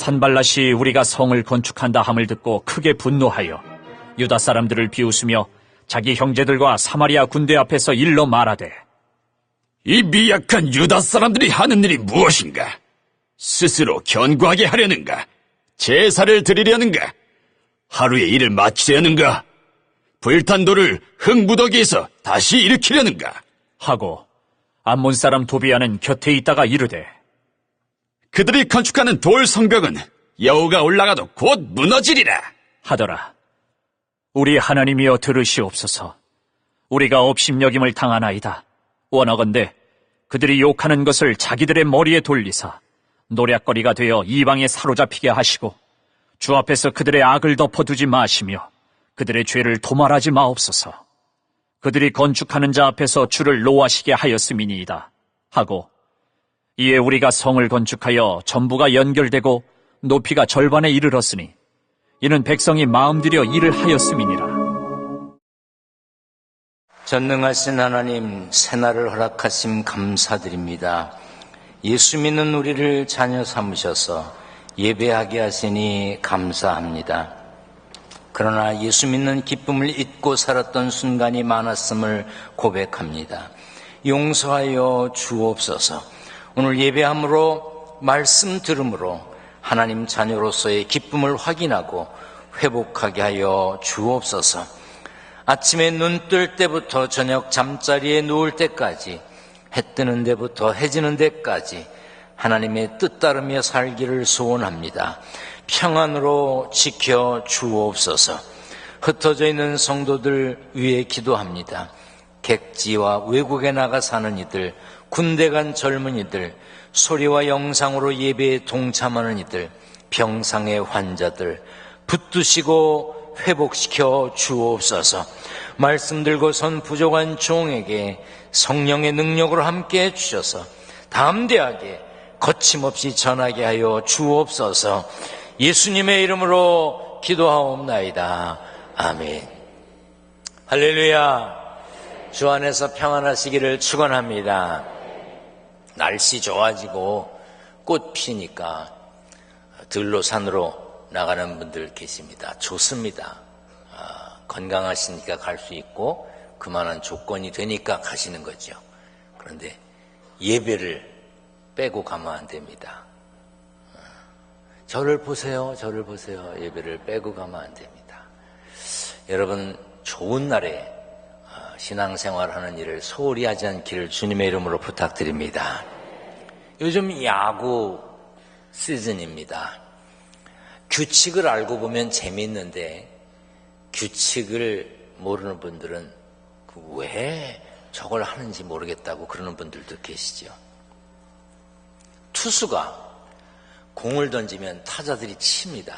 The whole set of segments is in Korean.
산발랏이 우리가 성을 건축한다 함을 듣고 크게 분노하여 유다 사람들을 비웃으며 자기 형제들과 사마리아 군대 앞에서 일러 말하되, 이 미약한 유다 사람들이 하는 일이 무엇인가? 스스로 견고하게 하려는가? 제사를 드리려는가? 하루의 일을 마치려는가? 불탄 돌을 흙무더기에서 다시 일으키려는가? 하고 암몬 사람 도비아는 곁에 있다가 이르되, 그들이 건축하는 돌 성벽은 여호가 올라가도 곧 무너지리라. 하더라. 우리 하나님이여 들으시옵소서. 우리가 업심여김을 당하나이다. 원하건대 그들이 욕하는 것을 자기들의 머리에 돌리사 노략거리가 되어 이방에 사로잡히게 하시고 주 앞에서 그들의 악을 덮어두지 마시며 그들의 죄를 도말하지 마옵소서. 그들이 건축하는 자 앞에서 주를 노하시게 하였음이니이다. 하고 이에 우리가 성을 건축하여 전부가 연결되고 높이가 절반에 이르렀으니 이는 백성이 마음들여 일을 하였음이니라. 전능하신 하나님, 새날을 허락하심 감사드립니다. 예수 믿는 우리를 자녀 삼으셔서 예배하게 하시니 감사합니다. 그러나 예수 믿는 기쁨을 잊고 살았던 순간이 많았음을 고백합니다. 용서하여 주옵소서. 오늘 예배함으로 말씀 들음으로 하나님 자녀로서의 기쁨을 확인하고 회복하게 하여 주옵소서. 아침에 눈 뜰 때부터 저녁 잠자리에 누울 때까지 해 뜨는 데부터 해 지는 데까지 하나님의 뜻 따르며 살기를 소원합니다. 평안으로 지켜 주옵소서. 흩어져 있는 성도들 위해 기도합니다. 객지와 외국에 나가 사는 이들, 군대 간 젊은이들, 소리와 영상으로 예배에 동참하는 이들, 병상의 환자들 붙드시고 회복시켜 주옵소서. 말씀 들고 선 부족한 종에게 성령의 능력으로 함께 해주셔서 담대하게 거침없이 전하게 하여 주옵소서. 예수님의 이름으로 기도하옵나이다. 아멘. 할렐루야. 주 안에서 평안하시기를 축원합니다. 날씨 좋아지고 꽃 피니까 들로 산으로 나가는 분들 계십니다. 좋습니다. 건강하시니까 갈 수 있고 그만한 조건이 되니까 가시는 거죠. 그런데 예배를 빼고 가면 안 됩니다. 저를 보세요. 저를 보세요. 예배를 빼고 가면 안 됩니다. 여러분, 좋은 날에 신앙생활하는 일을 소홀히 하지 않기를 주님의 이름으로 부탁드립니다. 요즘 야구 시즌입니다. 규칙을 알고 보면 재미있는데 규칙을 모르는 분들은 왜 저걸 하는지 모르겠다고 그러는 분들도 계시죠. 투수가 공을 던지면 타자들이 칩니다.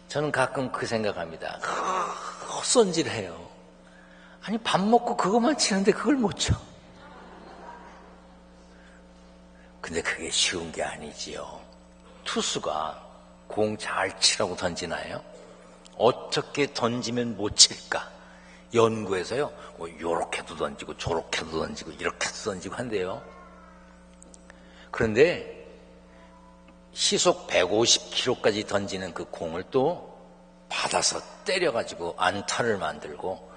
저는 가끔 그 생각합니다. 헛손질해요. 아니, 밥 먹고 그것만 치는데 그걸 못 쳐. 근데 그게 쉬운 게 아니지요. 투수가 공 잘 치라고 던지나요? 어떻게 던지면 못 칠까? 연구해서요, 요렇게도 던지고 저렇게도 던지고 이렇게도 던지고 한대요. 그런데 시속 150km까지 던지는 그 공을 또 받아서 때려가지고 안타를 만들고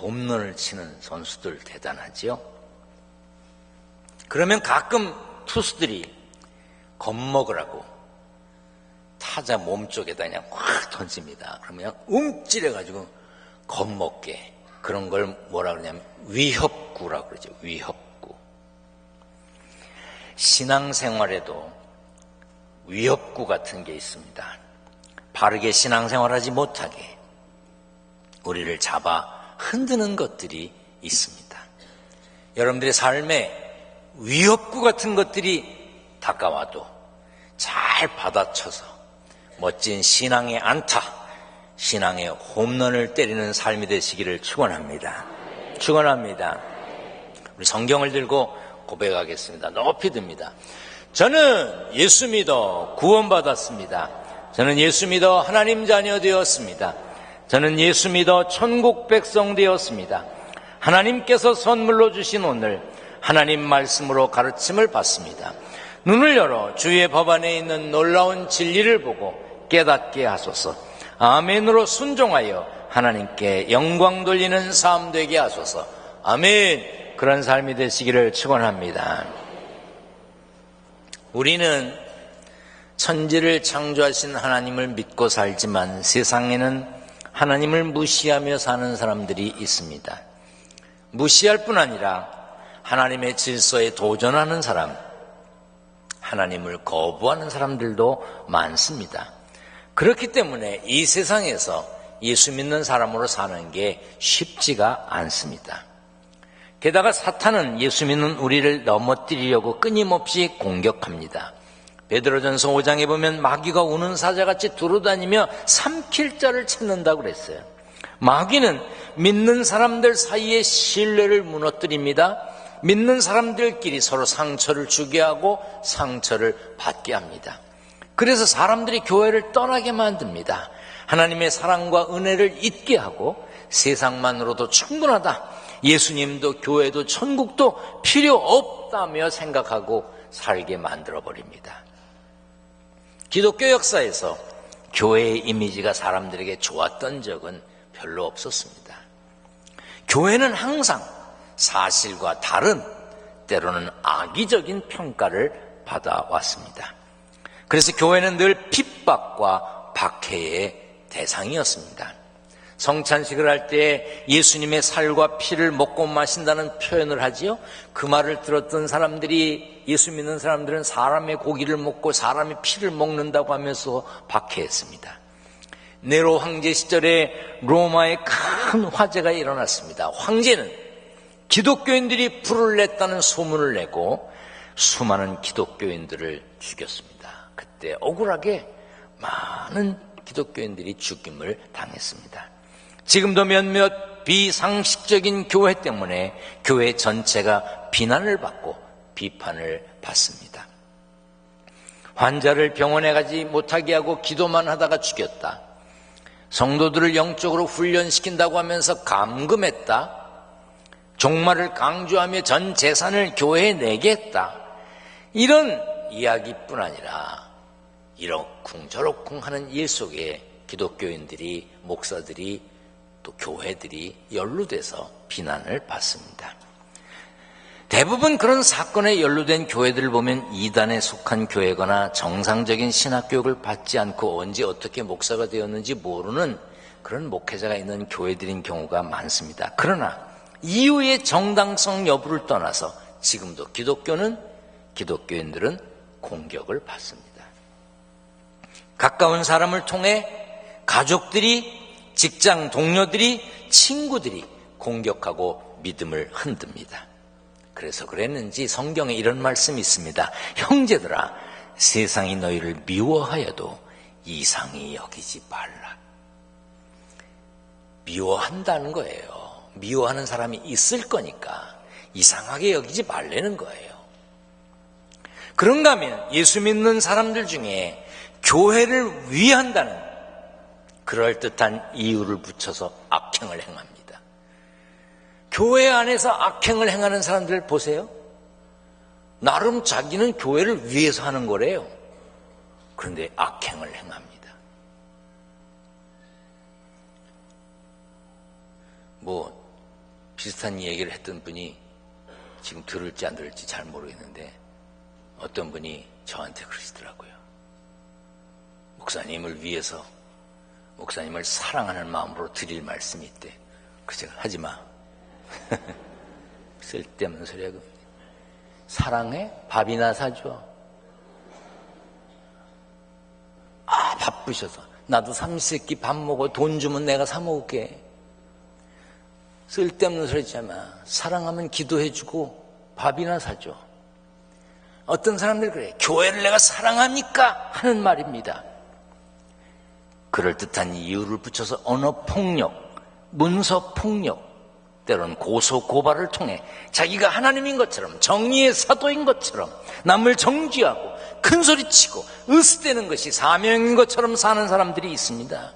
홈런을 치는 선수들 대단하지요. 그러면 가끔 투수들이 겁먹으라고 타자 몸쪽에다 그냥 확 던집니다. 그러면 그냥 움찔해가지고 겁먹게. 그런 걸 뭐라 그러냐면 위협구라고 그러죠. 위협구. 신앙생활에도 위협구 같은 게 있습니다. 바르게 신앙생활하지 못하게 우리를 잡아 흔드는 것들이 있습니다. 여러분들의 삶에 위협구 같은 것들이 다가와도 잘 받아쳐서 멋진 신앙의 안타, 신앙의 홈런을 때리는 삶이 되시기를 축원합니다. 축원합니다. 우리 성경을 들고 고백하겠습니다. 높이 듭니다. 저는 예수 믿어 구원받았습니다. 저는 예수 믿어 하나님 자녀 되었습니다. 저는 예수 믿어 천국 백성 되었습니다. 하나님께서 선물로 주신 오늘 하나님 말씀으로 가르침을 받습니다. 눈을 열어 주의 법 안에 있는 놀라운 진리를 보고 깨닫게 하소서. 아멘으로 순종하여 하나님께 영광 돌리는 삶 되게 하소서. 아멘. 그런 삶이 되시기를 축원합니다. 우리는 천지를 창조하신 하나님을 믿고 살지만 세상에는 하나님을 무시하며 사는 사람들이 있습니다. 무시할 뿐 아니라 하나님의 질서에 도전하는 사람, 하나님을 거부하는 사람들도 많습니다. 그렇기 때문에 이 세상에서 예수 믿는 사람으로 사는 게 쉽지가 않습니다. 게다가 사탄은 예수 믿는 우리를 넘어뜨리려고 끊임없이 공격합니다. 베드로전서 5장에 보면 마귀가 우는 사자같이 두루다니며 삼킬 자를 찾는다고 그랬어요. 마귀는 믿는 사람들 사이에 신뢰를 무너뜨립니다. 믿는 사람들끼리 서로 상처를 주게 하고 상처를 받게 합니다. 그래서 사람들이 교회를 떠나게 만듭니다. 하나님의 사랑과 은혜를 잊게 하고 세상만으로도 충분하다, 예수님도 교회도 천국도 필요 없다며 생각하고 살게 만들어버립니다. 기독교 역사에서 교회의 이미지가 사람들에게 좋았던 적은 별로 없었습니다. 교회는 항상 사실과 다른, 때로는 악의적인 평가를 받아왔습니다. 그래서 교회는 늘 핍박과 박해의 대상이었습니다. 성찬식을 할 때 예수님의 살과 피를 먹고 마신다는 표현을 하지요. 그 말을 들었던 사람들이, 예수 믿는 사람들은 사람의 고기를 먹고 사람의 피를 먹는다고 하면서 박해했습니다. 네로 황제 시절에 로마에 큰 화재가 일어났습니다. 황제는 기독교인들이 불을 냈다는 소문을 내고 수많은 기독교인들을 죽였습니다. 그때 억울하게 많은 기독교인들이 죽임을 당했습니다. 지금도 몇몇 비상식적인 교회 때문에 교회 전체가 비난을 받고 비판을 받습니다. 환자를 병원에 가지 못하게 하고 기도만 하다가 죽였다. 성도들을 영적으로 훈련시킨다고 하면서 감금했다. 종말을 강조하며 전 재산을 교회에 내게 했다. 이런 이야기뿐 아니라 이러쿵저러쿵 하는 일 속에 기독교인들이, 목사들이, 또 교회들이 연루돼서 비난을 받습니다. 대부분 그런 사건에 연루된 교회들을 보면 이단에 속한 교회거나 정상적인 신학교육을 받지 않고 언제 어떻게 목사가 되었는지 모르는 그런 목회자가 있는 교회들인 경우가 많습니다. 그러나 이유의 정당성 여부를 떠나서 지금도 기독교인들은 공격을 받습니다. 가까운 사람을 통해 가족들이, 직장 동료들이, 친구들이 공격하고 믿음을 흔듭니다. 그래서 그랬는지 성경에 이런 말씀이 있습니다. 형제들아, 세상이 너희를 미워하여도 이상히 여기지 말라. 미워한다는 거예요. 미워하는 사람이 있을 거니까 이상하게 여기지 말라는 거예요. 그런가 하면 예수 믿는 사람들 중에 교회를 위한다는 그럴듯한 이유를 붙여서 악행을 행합니다. 교회 안에서 악행을 행하는 사람들 보세요. 나름 자기는 교회를 위해서 하는 거래요. 그런데 악행을 행합니다. 비슷한 얘기를 했던 분이 지금 들을지 안 들을지 잘 모르겠는데 어떤 분이 저한테 그러시더라고요. 목사님을 위해서, 목사님을 사랑하는 마음으로 드릴 말씀이 있대. 그래서 제가 하지 마. 쓸데없는 소리야. 사랑해? 밥이나 사줘. 바쁘셔서. 나도 삼시세끼 밥 먹어. 돈 주면 내가 사 먹을게. 쓸데없는 소리 하지 마. 사랑하면 기도해주고 밥이나 사줘. 어떤 사람들 그래. 교회를 내가 사랑합니까? 하는 말입니다. 그럴듯한 이유를 붙여서 언어폭력, 문서폭력, 때로는 고소고발을 통해 자기가 하나님인 것처럼, 정의의 사도인 것처럼 남을 정죄하고 큰소리치고 으스대는 것이 사명인 것처럼 사는 사람들이 있습니다.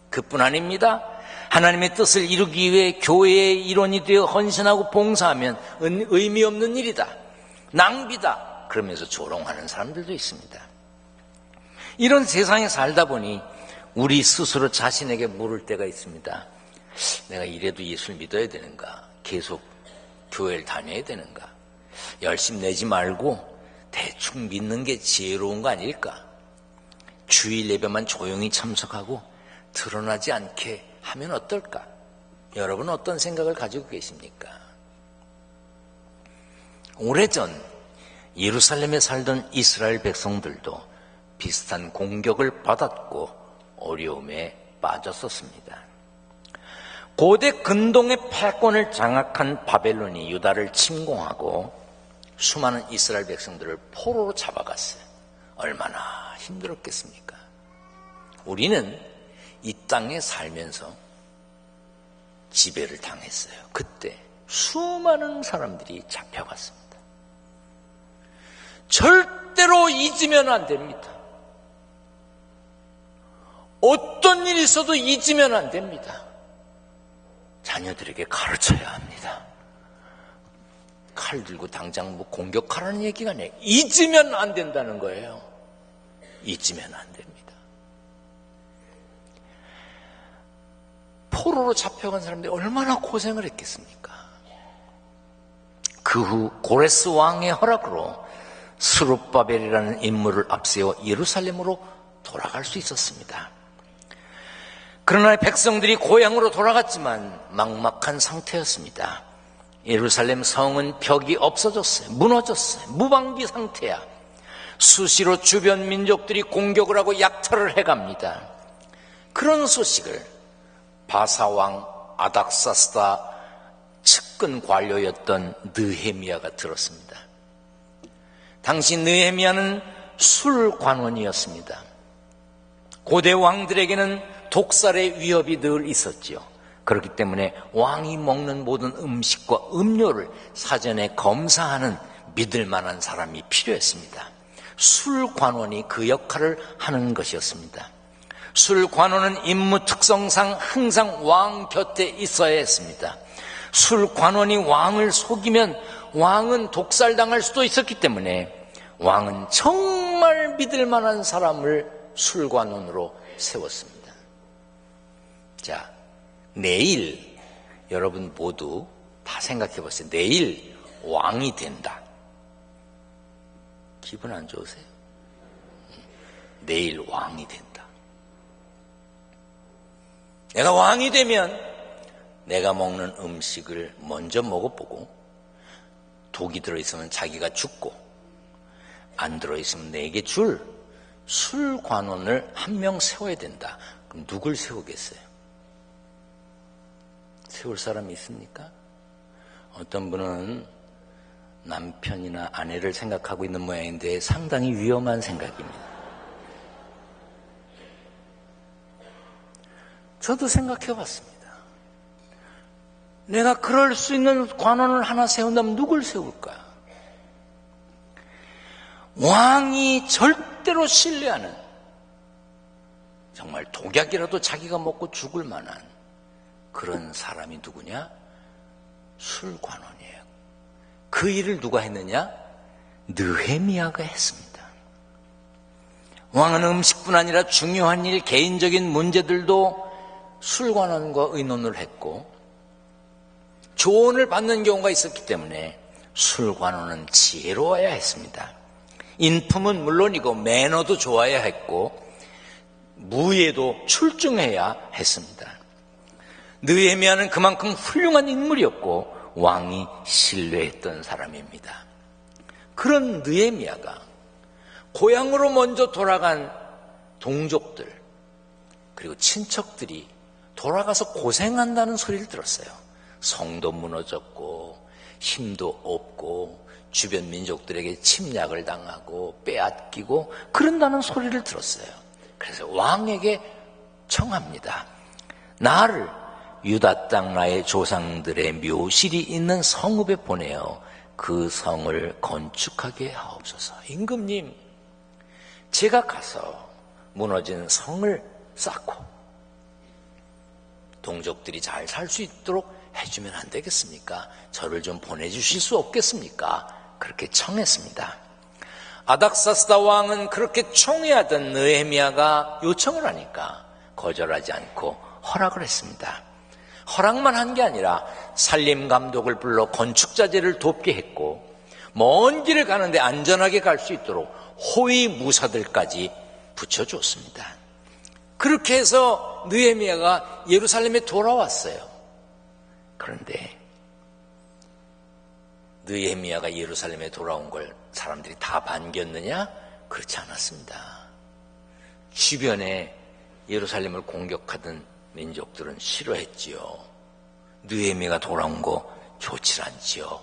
그뿐 아닙니다. 하나님의 뜻을 이루기 위해 교회의 일원이 되어 헌신하고 봉사하면 의미 없는 일이다, 낭비다, 그러면서 조롱하는 사람들도 있습니다. 이런 세상에 살다 보니 우리 스스로 자신에게 물을 때가 있습니다. 내가 이래도 예수를 믿어야 되는가? 계속 교회를 다녀야 되는가? 열심 내지 말고 대충 믿는 게 지혜로운 거 아닐까? 주일 예배만 조용히 참석하고 드러나지 않게 하면 어떨까? 여러분은 어떤 생각을 가지고 계십니까? 오래전 예루살렘에 살던 이스라엘 백성들도 비슷한 공격을 받았고 어려움에 빠졌었습니다. 고대 근동의 패권을 장악한 바벨론이 유다를 침공하고 수많은 이스라엘 백성들을 포로로 잡아갔어요. 얼마나 힘들었겠습니까? 우리는 이 땅에 살면서 지배를 당했어요. 그때 수많은 사람들이 잡혀갔습니다. 절대로 잊으면 안 됩니다. 어떤 일이 있어도 잊으면 안 됩니다. 자녀들에게 가르쳐야 합니다. 칼 들고 당장 뭐 공격하라는 얘기가 아니에요. 잊으면 안 된다는 거예요. 잊으면 안 됩니다. 포로로 잡혀간 사람들이 얼마나 고생을 했겠습니까? 그 후 고레스 왕의 허락으로 스룹바벨이라는 인물을 앞세워 예루살렘으로 돌아갈 수 있었습니다. 그러나 백성들이 고향으로 돌아갔지만 막막한 상태였습니다. 예루살렘 성은 벽이 없어졌어요. 무너졌어요. 무방비 상태야. 수시로 주변 민족들이 공격을 하고 약탈을 해갑니다. 그런 소식을 바사왕 아닥사스다 측근 관료였던 느헤미야가 들었습니다. 당시 느헤미야는 술관원이었습니다. 고대 왕들에게는 독살의 위협이 늘 있었지요. 그렇기 때문에 왕이 먹는 모든 음식과 음료를 사전에 검사하는 믿을 만한 사람이 필요했습니다. 술관원이 그 역할을 하는 것이었습니다. 술관원은 임무 특성상 항상 왕 곁에 있어야 했습니다. 술관원이 왕을 속이면 왕은 독살당할 수도 있었기 때문에 왕은 정말 믿을 만한 사람을 술관원으로 세웠습니다. 자, 내일 여러분 모두 다 생각해 보세요. 내일 왕이 된다. 기분 안 좋으세요? 내일 왕이 된다. 내가 왕이 되면 내가 먹는 음식을 먼저 먹어보고 독이 들어있으면 자기가 죽고 안 들어있으면 내게 줄 술관원을 한 명 세워야 된다. 그럼 누굴 세우겠어요? 세울 사람이 있습니까? 어떤 분은 남편이나 아내를 생각하고 있는 모양인데 상당히 위험한 생각입니다. 저도 생각해 봤습니다. 내가 그럴 수 있는 관원을 하나 세운다면 누굴 세울까? 왕이 절대로 신뢰하는, 정말 독약이라도 자기가 먹고 죽을 만한 그런 사람이 누구냐? 술관원이에요. 그 일을 누가 했느냐? 느헤미야가 했습니다. 왕은 음식뿐 아니라 중요한 일, 개인적인 문제들도 술관원과 의논을 했고 조언을 받는 경우가 있었기 때문에 술관원은 지혜로워야 했습니다. 인품은 물론이고 매너도 좋아야 했고 무예도 출중해야 했습니다. 느헤미야는 그만큼 훌륭한 인물이었고 왕이 신뢰했던 사람입니다. 그런 느헤미야가 고향으로 먼저 돌아간 동족들 그리고 친척들이 돌아가서 고생한다는 소리를 들었어요. 성도 무너졌고 힘도 없고 주변 민족들에게 침략을 당하고 빼앗기고 그런다는 소리를 들었어요. 그래서 왕에게 청합니다. 나를 유다 땅 나의 조상들의 묘실이 있는 성읍에 보내어 그 성을 건축하게 하옵소서. 임금님, 제가 가서 무너진 성을 쌓고 동족들이 잘 살 수 있도록 해주면 안 되겠습니까? 저를 좀 보내주실 수 없겠습니까? 그렇게 청했습니다. 아닥사스다 왕은 그렇게 총애하던 느헤미야가 요청을 하니까 거절하지 않고 허락을 했습니다. 허락만 한 게 아니라 산림 감독을 불러 건축자재를 돕게 했고 먼 길을 가는데 안전하게 갈 수 있도록 호위 무사들까지 붙여줬습니다. 그렇게 해서 느헤미야가 예루살렘에 돌아왔어요. 그런데 느헤미야가 예루살렘에 돌아온 걸 사람들이 다 반겼느냐? 그렇지 않았습니다. 주변에 예루살렘을 공격하던 민족들은 싫어했지요. 느헤미야가 돌아온 거 좋지 않지요.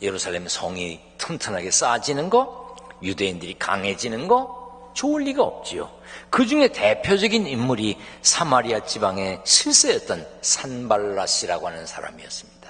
예루살렘 성이 튼튼하게 쌓아지는 거, 유대인들이 강해지는 거 좋을 리가 없지요. 그 중에 대표적인 인물이 사마리아 지방의 실세였던 산발랏이라고 하는 사람이었습니다.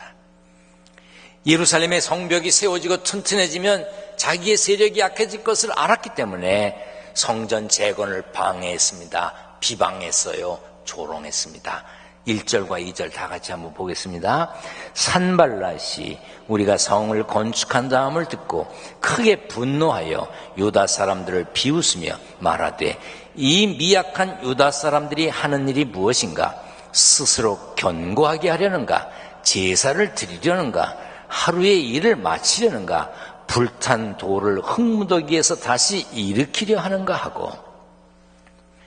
예루살렘의 성벽이 세워지고 튼튼해지면 자기의 세력이 약해질 것을 알았기 때문에 성전 재건을 방해했습니다. 비방했어요. 조롱했습니다. 1절과 2절 다 같이 한번 보겠습니다. 산발랏이 우리가 성을 건축한 다음을 듣고 크게 분노하여 유다 사람들을 비웃으며 말하되 이 미약한 유다 사람들이 하는 일이 무엇인가? 스스로 견고하게 하려는가? 제사를 드리려는가? 하루의 일을 마치려는가? 불탄 돌을 흙무더기에서 다시 일으키려 하는가 하고,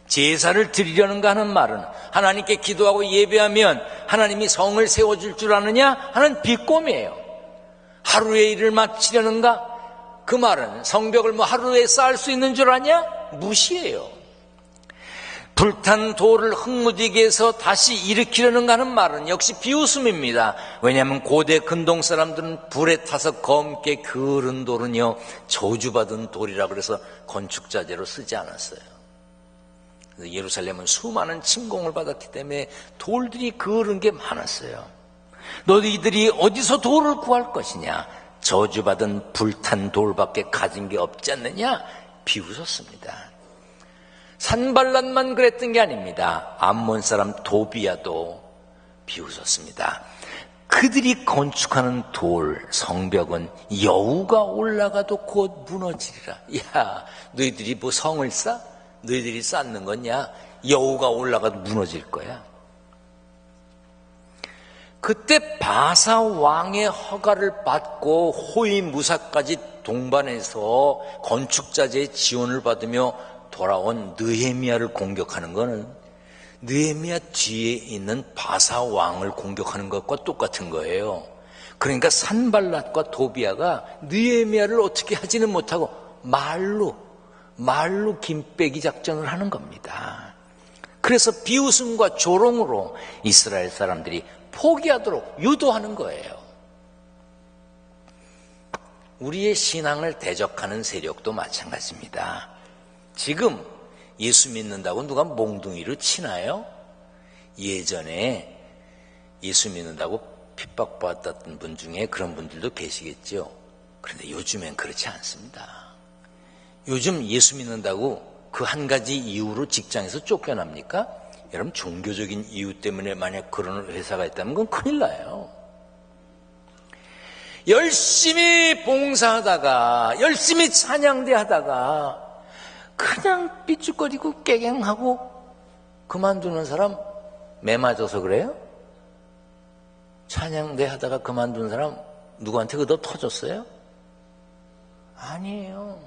제사를 드리려는가 하는 말은 하나님께 기도하고 예배하면 하나님이 성을 세워줄 줄 아느냐 하는 비꼬미예요. 하루의 일을 마치려는가? 그 말은 성벽을 하루에 쌓을 수 있는 줄 아냐? 무시해요. 불탄 돌을 흙무더기에서 다시 일으키려는가 하는 말은 역시 비웃음입니다. 왜냐하면 고대 근동 사람들은 불에 타서 검게 그은 돌은요 저주받은 돌이라 그래서 건축자재로 쓰지 않았어요. 예루살렘은 수많은 침공을 받았기 때문에 돌들이 그은 게 많았어요. 너희들이 어디서 돌을 구할 것이냐? 저주받은 불탄 돌밖에 가진 게 없지 않느냐? 비웃었습니다. 산발랏만 그랬던 게 아닙니다. 암몬 사람 도비야도 비웃었습니다. 그들이 건축하는 돌, 성벽은 여우가 올라가도 곧 무너지리라. 야, 너희들이 뭐 성을 쌓아? 너희들이 쌓는 거냐? 여우가 올라가도 무너질 거야. 그때 바사 왕의 허가를 받고 호위무사까지 동반해서 건축자재의 지원을 받으며 돌아온 느헤미야를 공격하는 것은 느헤미야 뒤에 있는 바사 왕을 공격하는 것과 똑같은 거예요. 그러니까 산발랏과 도비야가 느헤미야를 어떻게 하지는 못하고 말로 김빼기 작전을 하는 겁니다. 그래서 비웃음과 조롱으로 이스라엘 사람들이 포기하도록 유도하는 거예요. 우리의 신앙을 대적하는 세력도 마찬가지입니다. 지금 예수 믿는다고 누가 몽둥이를 치나요? 예전에 예수 믿는다고 핍박받았던 분 중에 그런 분들도 계시겠죠. 그런데 요즘엔 그렇지 않습니다. 요즘 예수 믿는다고 그 한 가지 이유로 직장에서 쫓겨납니까? 여러분, 종교적인 이유 때문에 만약 그런 회사가 있다면 그건 큰일 나요. 열심히 봉사하다가 열심히 찬양대 하다가 그냥 삐죽거리고 깨갱하고 그만두는 사람 매 맞아서 그래요? 찬양대 하다가 그만둔 사람 누구한테 그더 터졌어요? 아니에요.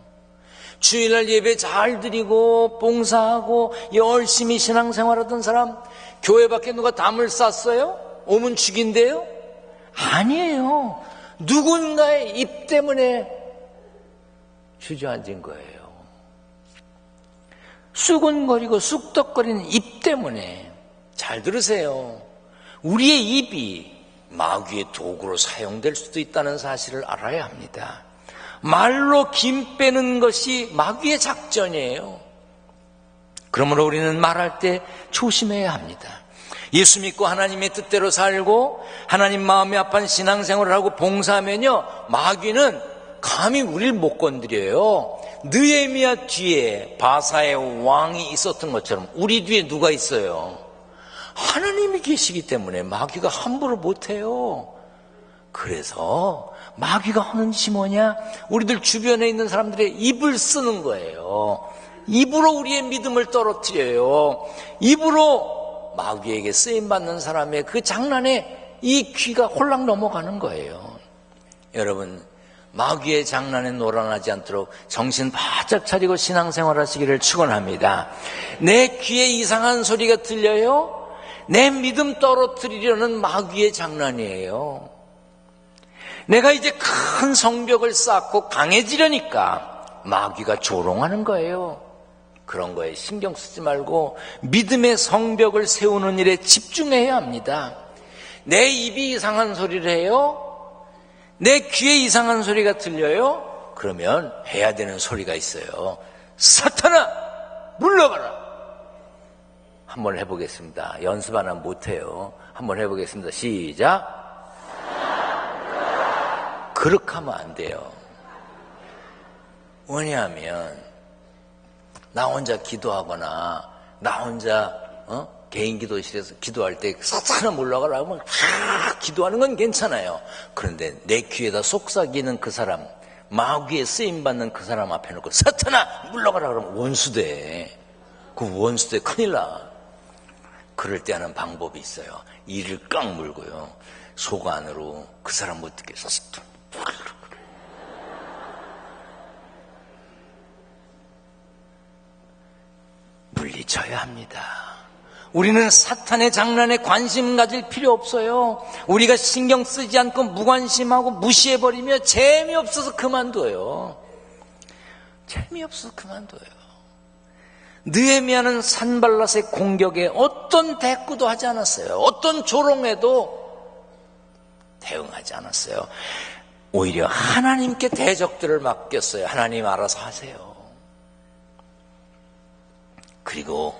주일날 예배 잘 드리고 봉사하고 열심히 신앙생활하던 사람 교회 밖에 누가 담을 쌌어요? 오면 죽인대요? 아니에요. 누군가의 입 때문에 주저앉은 거예요. 수군거리고 쑥덕거리는 입 때문에. 잘 들으세요. 우리의 입이 마귀의 도구로 사용될 수도 있다는 사실을 알아야 합니다. 말로 김 빼는 것이 마귀의 작전이에요. 그러므로 우리는 말할 때 조심해야 합니다. 예수 믿고 하나님의 뜻대로 살고 하나님 마음이 아픈 신앙생활을 하고 봉사하면요, 마귀는 감히 우리를 못 건드려요. 느헤미야 뒤에 바사의 왕이 있었던 것처럼 우리 뒤에 누가 있어요? 하나님이 계시기 때문에 마귀가 함부로 못해요. 그래서 마귀가 하는 짓이 뭐냐? 우리들 주변에 있는 사람들의 입을 쓰는 거예요. 입으로 우리의 믿음을 떨어뜨려요. 입으로 마귀에게 쓰임받는 사람의 그 장난에 이 귀가 홀랑 넘어가는 거예요. 여러분, 마귀의 장난에 놀아나지 않도록 정신 바짝 차리고 신앙생활 하시기를 축원합니다. 내 귀에 이상한 소리가 들려요? 내 믿음 떨어뜨리려는 마귀의 장난이에요. 내가 이제 큰 성벽을 쌓고 강해지려니까 마귀가 조롱하는 거예요. 그런 거에 신경 쓰지 말고 믿음의 성벽을 세우는 일에 집중해야 합니다. 내 입이 이상한 소리를 해요? 내 귀에 이상한 소리가 들려요? 그러면 해야 되는 소리가 있어요. 사탄아, 물러가라! 한번 해보겠습니다. 연습 안 하면 못해요. 한번 해보겠습니다. 시작. 그렇게 하면 안 돼요. 왜냐하면 나 혼자 기도하거나 나 혼자 개인 기도실에서 기도할 때 사탄아 물러가라 하면 기도하는 건 괜찮아요. 그런데 내 귀에다 속삭이는 그 사람, 마귀에 쓰임받는 그 사람 앞에 놓고 사탄아 물러가라 그러면 원수돼. 그 원수돼 큰일 나. 그럴 때 하는 방법이 있어요. 이를 꽉 물고요. 속 안으로 그 사람 못 듣게 해서 물리쳐야 합니다. 우리는 사탄의 장난에 관심 가질 필요 없어요. 우리가 신경 쓰지 않고 무관심하고 무시해버리며 재미없어서 그만둬요. 재미없어서 그만둬요. 느헤미야는 산발랏의 공격에 어떤 대꾸도 하지 않았어요. 어떤 조롱에도 대응하지 않았어요. 오히려 하나님께 대적들을 맡겼어요. 하나님 알아서 하세요. 그리고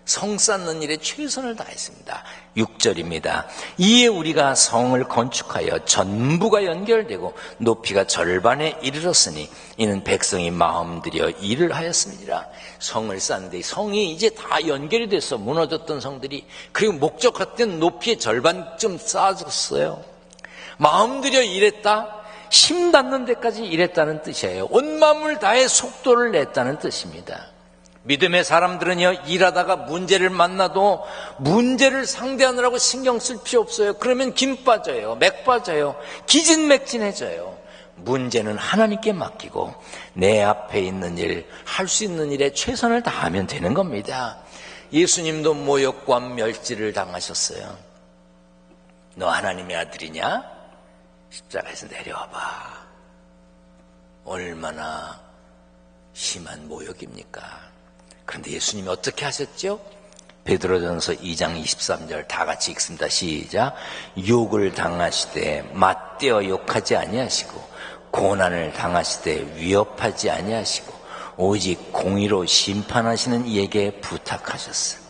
성 쌓는 일에 최선을 다했습니다. 6절입니다. 이에 우리가 성을 건축하여 전부가 연결되고 높이가 절반에 이르렀으니 이는 백성이 마음 들여 일을 하였습니다. 성을 쌓는데 성이 이제 다 연결이 돼서 무너졌던 성들이 그리고 목적했던 높이의 절반쯤 쌓아졌어요. 마음 들여 일했다. 힘 닿는 데까지 일했다는 뜻이에요. 온 마음을 다해 속도를 냈다는 뜻입니다. 믿음의 사람들은요, 일하다가 문제를 만나도 문제를 상대하느라고 신경 쓸 필요 없어요. 그러면 김 빠져요. 맥 빠져요. 기진맥진해져요. 문제는 하나님께 맡기고 내 앞에 있는 일, 할 수 있는 일에 최선을 다하면 되는 겁니다. 예수님도 모욕과 멸질을 당하셨어요. 너 하나님의 아들이냐? 십자가에서 내려와봐. 얼마나 심한 모욕입니까? 그런데 예수님이 어떻게 하셨죠? 베드로전서 2장 23절 다 같이 읽습니다. 시작. 욕을 당하시되 맞대어 욕하지 아니하시고 고난을 당하시되 위협하지 아니하시고 오직 공의로 심판하시는 이에게 부탁하셨어요.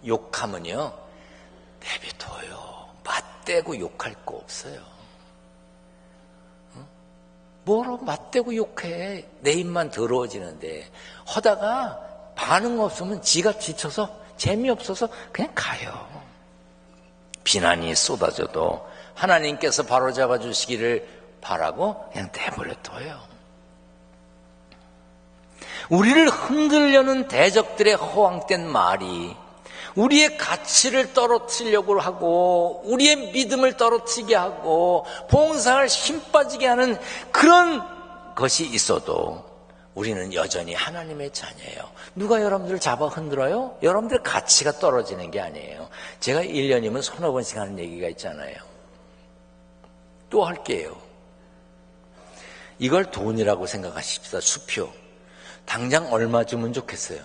욕하면요 내비둬요. 맞대고 욕할 거 없어요. 뭐로 맞대고 욕해. 내 입만 더러워지는데 하다가 반응 없으면 지가 지쳐서 재미없어서 그냥 가요. 비난이 쏟아져도 하나님께서 바로잡아 주시기를 바라고 그냥 내버려 둬요. 우리를 흔들려는 대적들의 허황된 말이 우리의 가치를 떨어뜨리려고 하고 우리의 믿음을 떨어뜨리게 하고 봉사할 힘 빠지게 하는 그런 것이 있어도 우리는 여전히 하나님의 자녀예요. 누가 여러분들을 잡아 흔들어요? 여러분들의 가치가 떨어지는 게 아니에요. 제가 1년이면 서너 번씩 하는 얘기가 있잖아요. 또 할게요. 이걸 돈이라고 생각하십시다. 수표. 당장 얼마 주면 좋겠어요?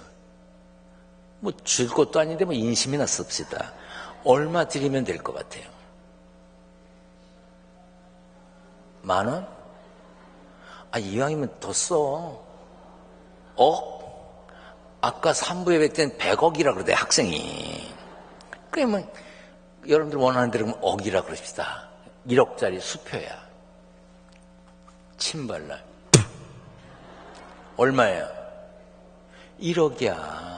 뭐 줄 것도 아닌데 뭐 인심이나 씁시다. 얼마 드리면 될 것 같아요? 10,000원? 이왕이면 더 써. 아까 3부에 뵐 때는 100억이라 그러대, 학생이. 그러면 여러분들 원하는 대로 억이라 그럽시다. 1억짜리 수표야. 침발날. 얼마예요? 1억이야.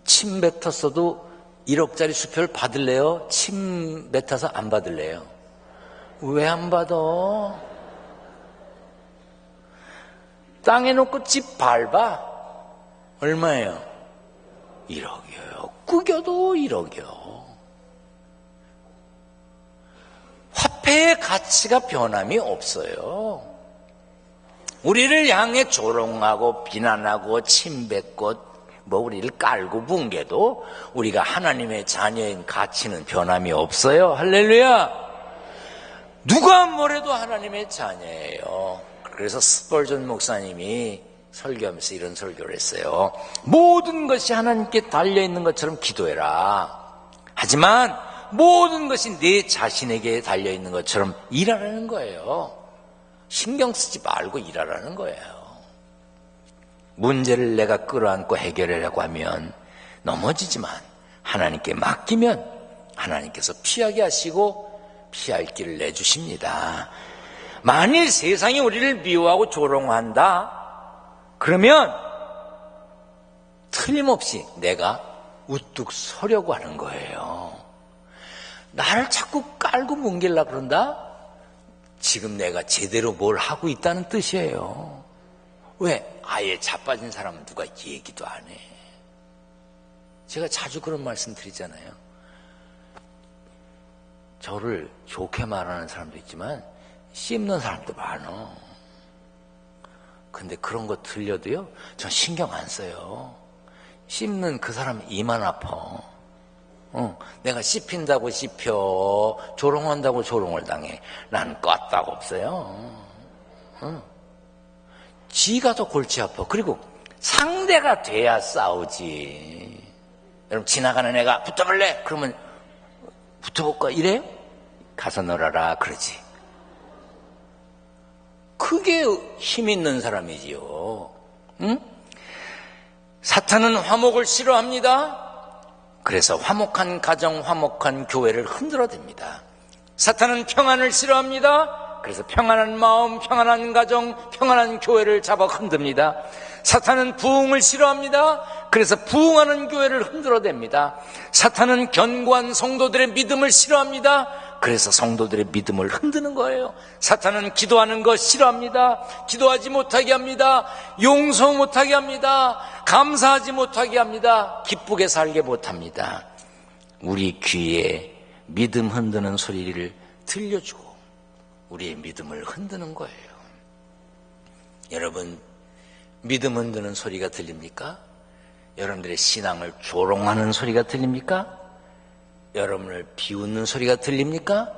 침 뱉었어도 1억짜리 수표를 받을래요? 침 뱉어서 안 받을래요? 왜 안 받아? 땅에 놓고 집 밟아. 얼마예요? 1억이에요. 구겨도 1억이요. 화폐의 가치가 변함이 없어요. 우리를 향해 조롱하고 비난하고 침뱉고 우리를 깔고 뭉개도 우리가 하나님의 자녀인 가치는 변함이 없어요. 할렐루야. 누가 뭐래도 하나님의 자녀예요. 그래서 스펄전 목사님이 설교하면서 이런 설교를 했어요. 모든 것이 하나님께 달려있는 것처럼 기도해라. 하지만 모든 것이 내 자신에게 달려있는 것처럼 일하라는 거예요. 신경 쓰지 말고 일하라는 거예요. 문제를 내가 끌어안고 해결하려고 하면 넘어지지만 하나님께 맡기면 하나님께서 피하게 하시고 피할 길을 내주십니다. 만일 세상이 우리를 미워하고 조롱한다 그러면 틀림없이 내가 우뚝 서려고 하는 거예요. 나를 자꾸 깔고 뭉개려고 그런다? 지금 내가 제대로 뭘 하고 있다는 뜻이에요. 왜? 아예 자빠진 사람은 누가 얘기도 안 해. 제가 자주 그런 말씀 드리잖아요. 저를 좋게 말하는 사람도 있지만 씹는 사람도 많아. 근데 그런 거 들려도요, 전 신경 안 써요. 씹는 그 사람 이만 아파. 내가 씹힌다고 씹혀, 조롱한다고 조롱을 당해. 난 껐다고 없어요. 지가 더 골치 아파. 그리고 상대가 돼야 싸우지. 여러분, 지나가는 애가 붙어볼래? 그러면 붙어볼까? 이래요? 가서 놀아라. 그러지. 그게 힘 있는 사람이지요. 응? 사탄은 화목을 싫어합니다. 그래서 화목한 가정, 화목한 교회를 흔들어댑니다. 사탄은 평안을 싫어합니다. 그래서 평안한 마음, 평안한 가정, 평안한 교회를 잡아 흔듭니다. 사탄은 부흥을 싫어합니다. 그래서 부흥하는 교회를 흔들어댑니다. 사탄은 견고한 성도들의 믿음을 싫어합니다. 그래서 성도들의 믿음을 흔드는 거예요. 사탄은 기도하는 거 싫어합니다. 기도하지 못하게 합니다. 용서 못하게 합니다. 감사하지 못하게 합니다. 기쁘게 살게 못합니다. 우리 귀에 믿음 흔드는 소리를 들려주고 우리의 믿음을 흔드는 거예요. 여러분, 믿음 흔드는 소리가 들립니까? 여러분들의 신앙을 조롱하는 소리가 들립니까? 여러분을 비웃는 소리가 들립니까?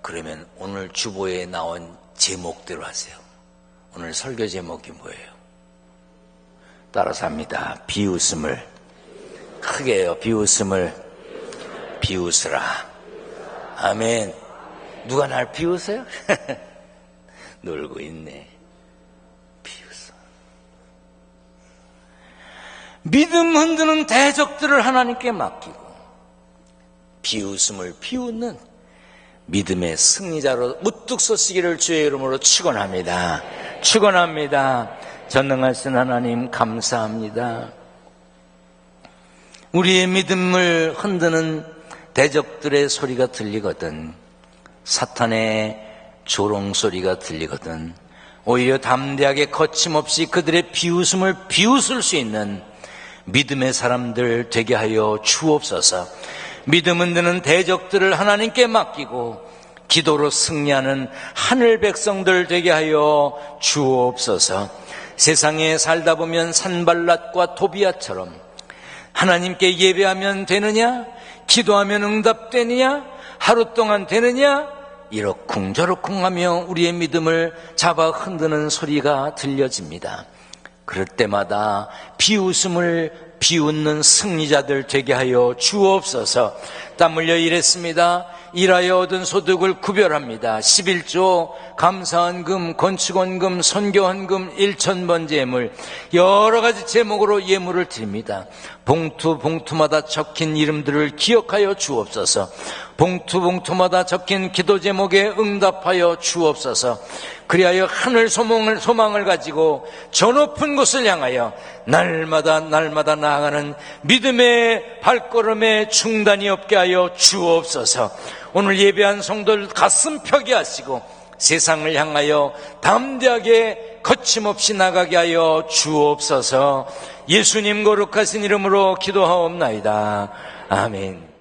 그러면 오늘 주보에 나온 제목대로 하세요. 오늘 설교 제목이 뭐예요? 따라서 합니다. 비웃음을, 크게 해요. 비웃음을 비웃으라. 아멘. 누가 날 비웃어요? 놀고 있네. 비웃어. 믿음 흔드는 대적들을 하나님께 맡기고 비웃음을 비웃는 믿음의 승리자로 우뚝 서시기를 주의 이름으로 축원합니다. 축원합니다. 전능하신 하나님 감사합니다. 우리의 믿음을 흔드는 대적들의 소리가 들리거든, 사탄의 조롱 소리가 들리거든, 오히려 담대하게 거침없이 그들의 비웃음을 비웃을 수 있는 믿음의 사람들 되게 하여 주옵소서. 믿음 흔드는 대적들을 하나님께 맡기고 기도로 승리하는 하늘 백성들 되게 하여 주옵소서. 세상에 살다 보면 산발랏과 도비아처럼 하나님께 예배하면 되느냐, 기도하면 응답되느냐, 하루 동안 되느냐, 이러쿵저러쿵 하며 우리의 믿음을 잡아 흔드는 소리가 들려집니다. 그럴 때마다 비웃음을 비웃는 승리자들 되게 하여 주옵소서. 땀 흘려 일했습니다. 일하여 얻은 소득을 구별합니다. 11조, 감사헌금, 건축헌금, 선교헌금, 1,000번째 예물, 여러 가지 제목으로 예물을 드립니다. 봉투마다 적힌 이름들을 기억하여 주옵소서. 봉투마다 적힌 기도 제목에 응답하여 주옵소서. 그리하여 하늘 소망을 가지고 저 높은 곳을 향하여 날마다 나아가는 믿음의 발걸음에 중단이 없게 하여 주옵소서. 오늘 예배한 성도들 가슴 펴게 하시고 세상을 향하여 담대하게 거침없이 나가게 하여 주옵소서. 예수님 거룩하신 이름으로 기도하옵나이다. 아멘.